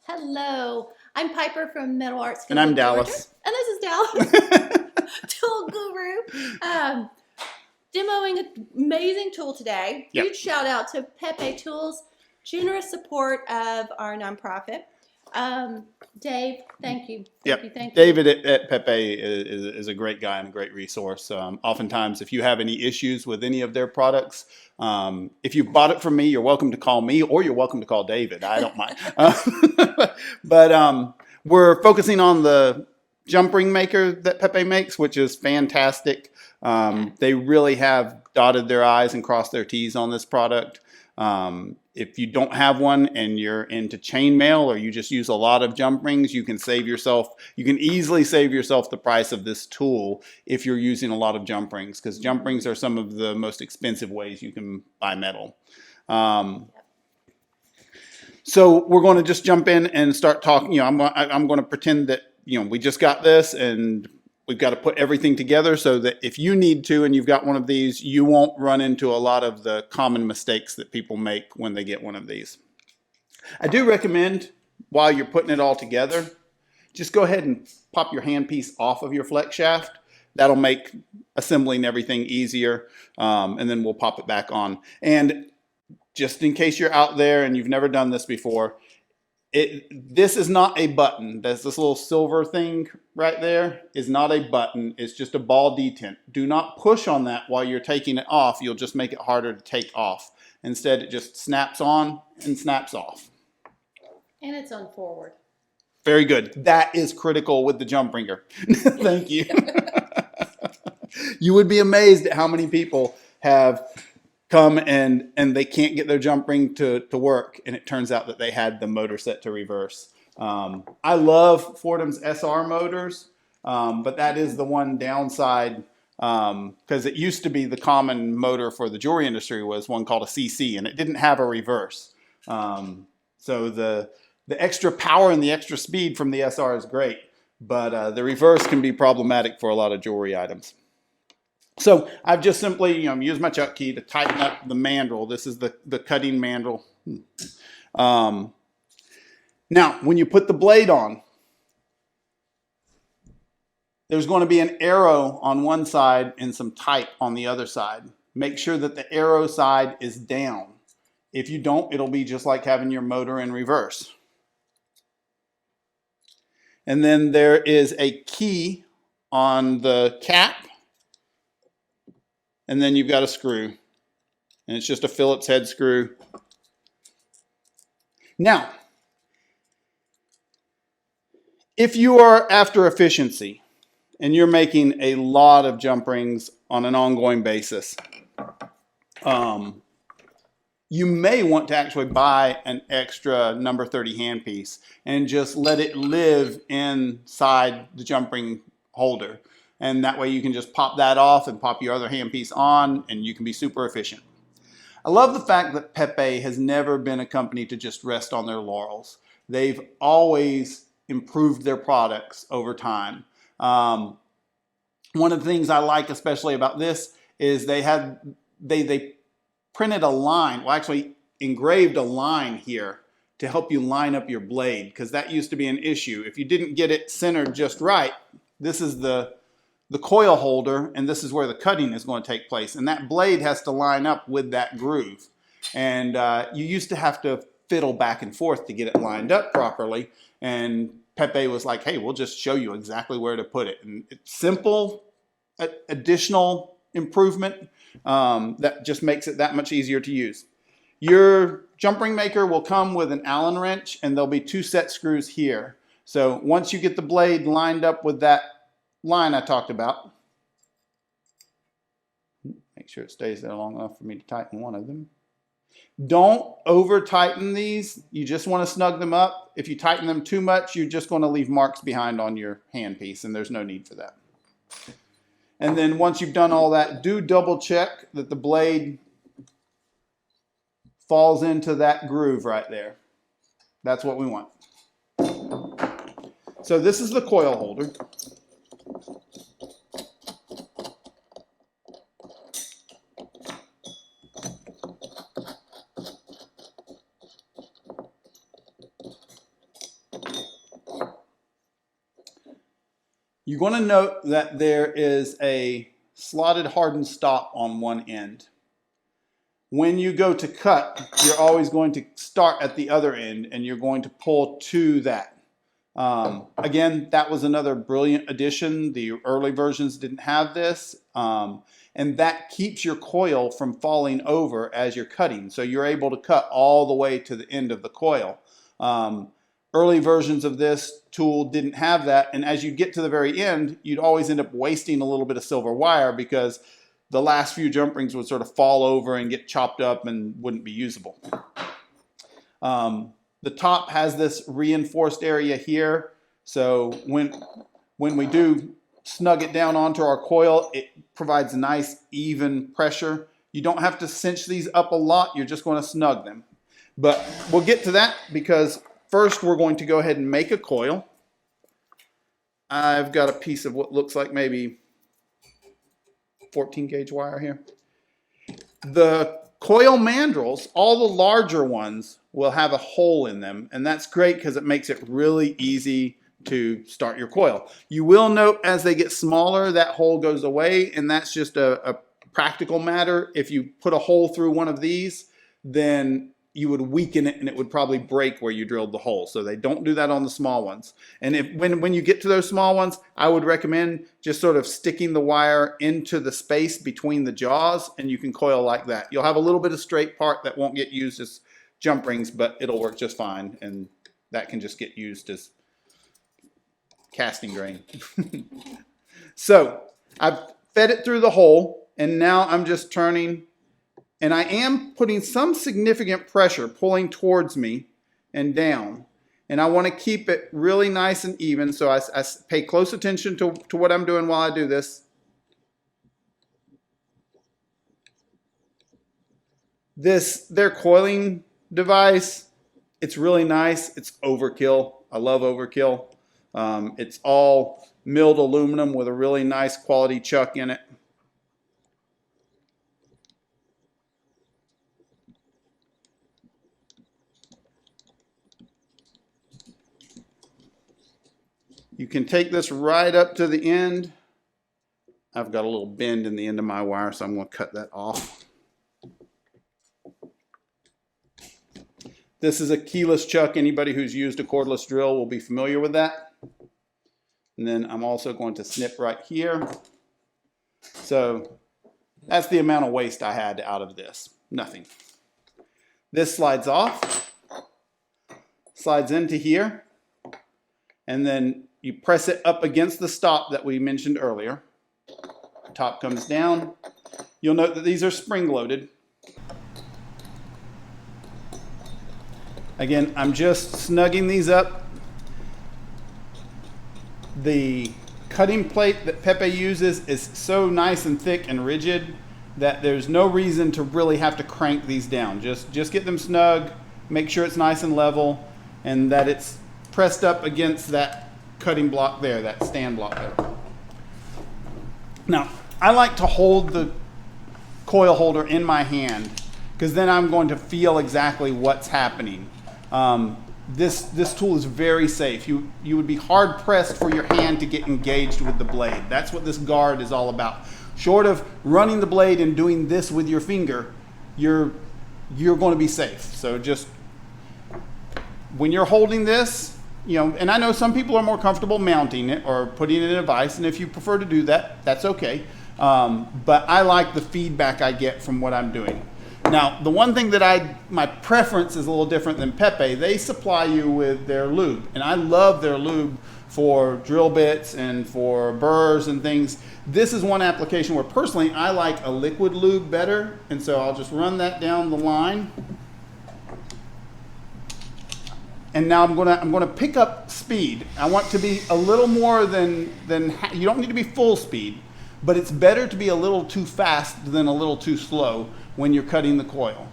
Hello, I'm Piper from Metal Arts And I'm Georgia. Dallas. And this is Dallas, Tool Guru. Demoing an amazing tool today. Yep. Huge shout out to Pepe Tools, generous support of our nonprofit. Dave, thank you. Thank you. David at Pepe is a great guy and a great resource. Oftentimes, if you have any issues with any of their products, if you bought it from me, you're welcome to call me or you're welcome to call David. I don't mind. But we're focusing on the jump ring maker that Pepe makes, which is fantastic. They really have dotted their I's and crossed their T's on this product. If you don't have one and you're into chainmail or you just use a lot of jump rings, you can easily save yourself the price of this tool if you're using a lot of jump rings, because jump rings are some of the most expensive ways you can buy metal. So we're going to just jump in and start talking. I'm going to pretend that we just got this and we've got to put everything together so that if you need to and you've got one of these, you won't run into a lot of the common mistakes that people make when they get one of these. I do recommend, while you're putting it all together, just go ahead and pop your handpiece off of your flex shaft. That'll make assembling everything easier, and then we'll pop it back on. And just in case you're out there and you've never done this before, this is not a button. There's this little silver thing right there is not a button. It's just a ball detent. Do not push on that while you're taking it off. You'll just make it harder to take off. Instead, it just snaps on and snaps off. And it's on forward. Very good. That is critical with the jump ringer. Thank you. You would be amazed at how many people have come and they can't get their jump ring to work, and it turns out that they had the motor set to reverse. I love Fordham's SR motors, but that is the one downside, because it used to be the common motor for the jewelry industry was one called a CC, and it didn't have a reverse. So the extra power and the extra speed from the SR is great, but the reverse can be problematic for a lot of jewelry items. So I've just simply used my chuck key to tighten up the mandrel. This is the cutting mandrel. Now, when you put the blade on, there's going to be an arrow on one side and some type on the other side. Make sure that the arrow side is down. If you don't, it'll be just like having your motor in reverse. And then there is a key on the cap. And then you've got a screw, and it's just a Phillips head screw. Now, if you are after efficiency and you're making a lot of jump rings on an ongoing basis, you may want to actually buy an extra number 30 handpiece and just let it live inside the jump ring holder. And that way you can just pop that off and pop your other handpiece on, and you can be super efficient. I love the fact that Pepe has never been a company to just rest on their laurels. They've always improved their products over time. One of the things I like especially about this is they printed a line, well actually engraved a line here to help you line up your blade, because that used to be an issue. If you didn't get it centered just right, this is the coil holder, and this is where the cutting is going to take place. And that blade has to line up with that groove. And you used to have to fiddle back and forth to get it lined up properly. And Pepe was like, hey, we'll just show you exactly where to put it. And it's simple, additional improvement that just makes it that much easier to use. Your jump ring maker will come with an Allen wrench, and there'll be 2 set screws here. So once you get the blade lined up with that line I talked about, make sure it stays there long enough for me to tighten one of them. Don't over tighten these. You just want to snug them up. If you tighten them too much, you're just going to leave marks behind on your handpiece, and there's no need for that. And then once you've done all that, do double check that the blade falls into that groove right there. That's what we want. So this is the coil holder. You're going to note that there is a slotted hardened stop on one end. When you go to cut, you're always going to start at the other end and you're going to pull to that. Again, that was another brilliant addition. The early versions didn't have this. And that keeps your coil from falling over as you're cutting. So you're able to cut all the way to the end of the coil. Early versions of this tool didn't have that, and as you get to the very end, you'd always end up wasting a little bit of silver wire because the last few jump rings would sort of fall over and get chopped up and wouldn't be usable. The top has this reinforced area here, so when we do snug it down onto our coil, it provides nice even pressure. You don't have to cinch these up a lot, you're just going to snug them. But we'll get to that because first, we're going to go ahead and make a coil. I've got a piece of what looks like maybe 14 gauge wire here. The coil mandrels, all the larger ones, will have a hole in them, and that's great because it makes it really easy to start your coil. You will note as they get smaller, that hole goes away, and that's just a practical matter. If you put a hole through one of these, then you would weaken it and it would probably break where you drilled the hole. So they don't do that on the small ones. And when you get to those small ones, I would recommend just sort of sticking the wire into the space between the jaws and you can coil like that. You'll have a little bit of straight part that won't get used as jump rings, but it'll work just fine. And that can just get used as casting grain. So I've fed it through the hole and now I'm just turning. And I am putting some significant pressure pulling towards me and down. And I want to keep it really nice and even. So I pay close attention to what I'm doing while I do this. Their coiling device, it's really nice. It's overkill. I love overkill. It's all milled aluminum with a really nice quality chuck in it. You can take this right up to the end. I've got a little bend in the end of my wire, so I'm going to cut that off. This is a keyless chuck. Anybody who's used a cordless drill will be familiar with that. And then I'm also going to snip right here. So that's the amount of waste I had out of this. Nothing. This slides off, slides into here, and then you press it up against the stop that we mentioned earlier. Top comes down. You'll note that these are spring loaded. Again, I'm just snugging these up. The cutting plate that Pepe uses is so nice and thick and rigid that there's no reason to really have to crank these down. Just get them snug, make sure it's nice and level, and that it's pressed up against that cutting block there, that stand block there. Now, I like to hold the coil holder in my hand because then I'm going to feel exactly what's happening. This tool is very safe. You would be hard pressed for your hand to get engaged with the blade. That's what this guard is all about. Short of running the blade and doing this with your finger, you're going to be safe. So just when you're holding this, and I know some people are more comfortable mounting it or putting it in a vise, and if you prefer to do that, that's okay. But I like the feedback I get from what I'm doing. Now, the one thing that my preference is a little different than Pepe. They supply you with their lube, and I love their lube for drill bits and for burrs and things. This is one application where personally I like a liquid lube better, and so I'll just run that down the line. And now I'm gonna pick up speed. I want to be a little more than you don't need to be full speed, but it's better to be a little too fast than a little too slow when you're cutting the coil.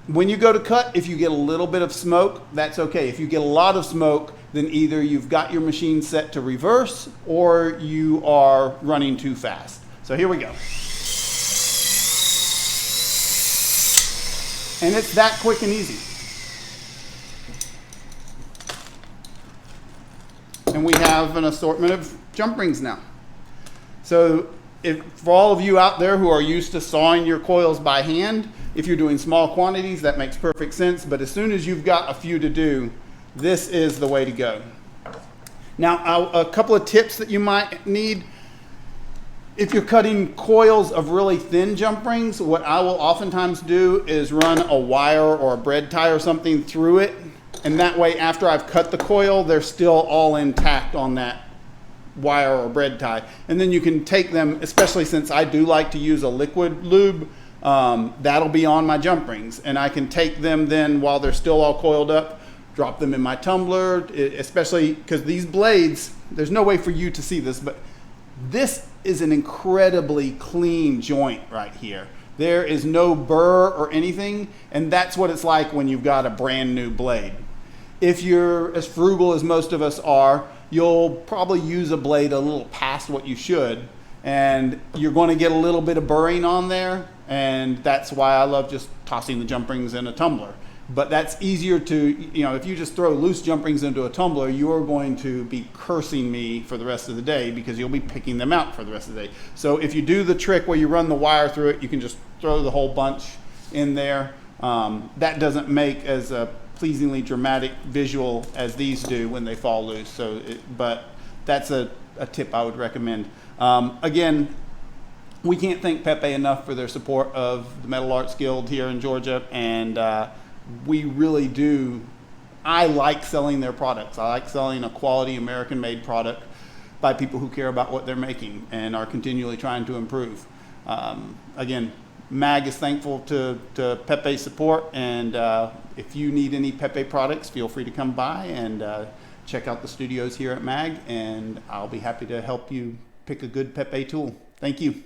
When you go to cut, if you get a little bit of smoke, that's okay. If you get a lot of smoke, then either you've got your machine set to reverse or you are running too fast. So here we go. And it's that quick and easy. And we have an assortment of jump rings now. So for all of you out there who are used to sawing your coils by hand, if you're doing small quantities, that makes perfect sense. But as soon as you've got a few to do, this is the way to go. Now, a couple of tips that you might need. If you're cutting coils of really thin jump rings, what I will oftentimes do is run a wire or a bread tie or something through it. And that way, after I've cut the coil, they're still all intact on that wire or bread tie. And then you can take them, especially since I do like to use a liquid lube, that'll be on my jump rings. And I can take them then while they're still all coiled up, drop them in my tumbler, especially because these blades, there's no way for you to see this, but this is an incredibly clean joint right here. There is no burr or anything, and that's what it's like when you've got a brand new blade. If you're as frugal as most of us are, you'll probably use a blade a little past what you should, and you're going to get a little bit of burring on there, and that's why I love just tossing the jump rings in a tumbler. But that's easier to, if you just throw loose jump rings into a tumbler, you're going to be cursing me for the rest of the day because you'll be picking them out for the rest of the day. So if you do the trick where you run the wire through it, you can just throw the whole bunch in there. That doesn't make as a pleasingly dramatic visual as these do when they fall loose. But that's a tip I would recommend. Again, we can't thank Pepe enough for their support of the Metal Arts Guild here in Georgia, and we really do. I like selling their products. I like selling a quality American-made product by people who care about what they're making and are continually trying to improve. Again, MAG is thankful to Pepe's support, and if you need any Pepe products, feel free to come by and check out the studios here at MAG, and I'll be happy to help you pick a good Pepe tool. Thank you.